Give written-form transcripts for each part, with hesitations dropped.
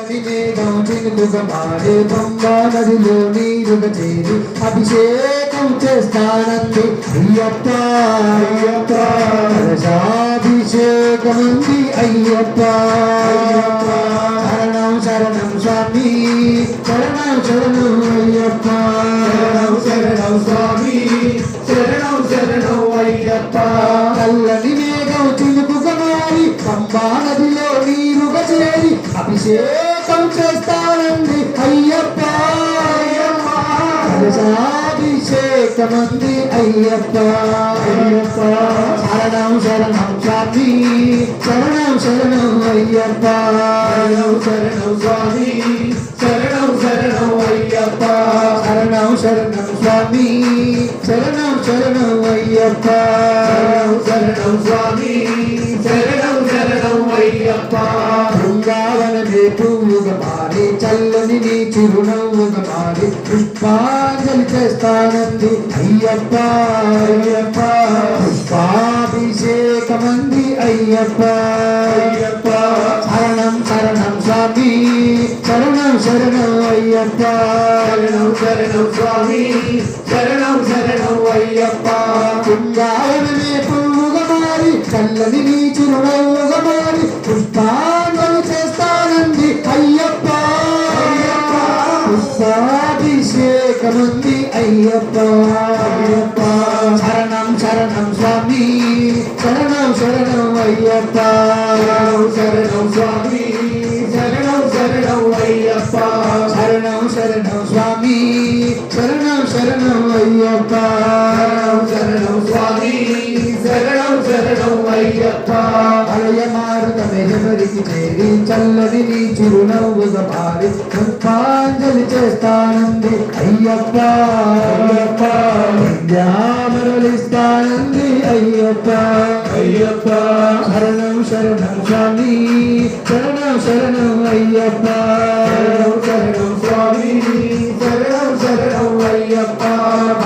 తెల్లని మేఘం చినుకుగా మారే పంబా నదిలో నీరుగా చేరి అభిషేకం చేస్తానంది అయ్యప్ప అయ్యప్ప కలశాభిషేకమంది అయ్యప్ప శరణం శరణం స్వామి శరణం శరణం అయ్యప్ప శరణం స్వామి శరణం శరణం అయ్యప్ప తెల్లని మేఘం చినుకుగా మారి పంబా నదిలో నీరుగా చేరి అభిషేకం చేస్తానంది అయ్యప్ప కలశాభిషేకమంది అయ్యప్ప అయ్యప్ప శరణం శరణం స్వామి శరణం శరణం అయ్యప్ప శరణం స్వామి శరణం శరణం అయ్యప్ప శరణం శరణం స్వామి శరణం శరణం అయ్యప్ప శరణం స్వామి శరణం శరణం అయ్యప్ప బృందావనమే పువ్వుగా మారి చల్లని నీ చిరునవ్వుగా మారి పుష్పాంజలి చేస్తానంది అయ్యప్ప అయ్యప్ప పుష్పాభిషేకమంది అయ్యప్ప అయ్యప్ప శరణం శరణం స్వామి శరణం శరణం అయ్యప్ప శరణం శరణం స్వామి శరణం శరణం అయ్యప్ప బృందావనమే పువ్వుగా మారి చల్లని నీ చిరునవ్వుగా మారి పుష్పాంజలి చేస్తానంది అయ్యప్ప పుష్పాభిషేకమంది అయ్యప్ప అయ్యప్ప శరణం శరణం స్వామి శరణం శరణం అయ్యప్ప శరణం స్వామి శరణం శరణం అయ్యప్ప శరణం శరణం స్వామి శరణం శరణం అయ్యప్ప శరణం స్వామి శరణం శరణం అయ్యప్ప అలయ మారుతమే ఎవరికి చేరి చల్లని నీ చిరునవ్వుగా మారి పుష్పాంజలి చేస్తానంది అయ్యప్ప అయ్యప్ప విద్యామరలిస్తానంది అయ్యప్ప అయ్యప్ప శరణం శరణం స్వామి శరణం శరణం అయ్యప్ప శరణం స్వామి శరణం శరణం అయ్యప్ప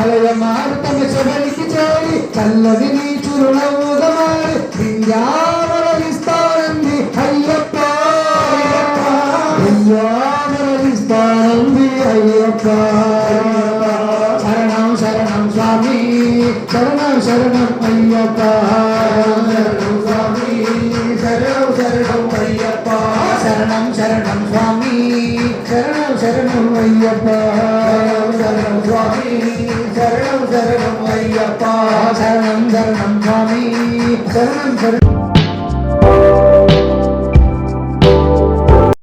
అలయ మారుతమే ఎవరికి చేరి చల్లని నీ చిరునవ్వుగా మారి విద్యామరలిస్తానంది అయ్యప్ప విద్యామరలిస్తానంది అయ్యప్ప శరణం శరణం స్వామి శరణం శరణం అయ్యప్ప శరణం స్వామి శరణం శరణం అయ్యప్ప శరణం శరణం స్వామి శరణం శరణం అయ్యప్ప శరణం స్వామి శరణం శరణం అయ్యప్ప శరణం శరణం స్వామి శరణం శరణం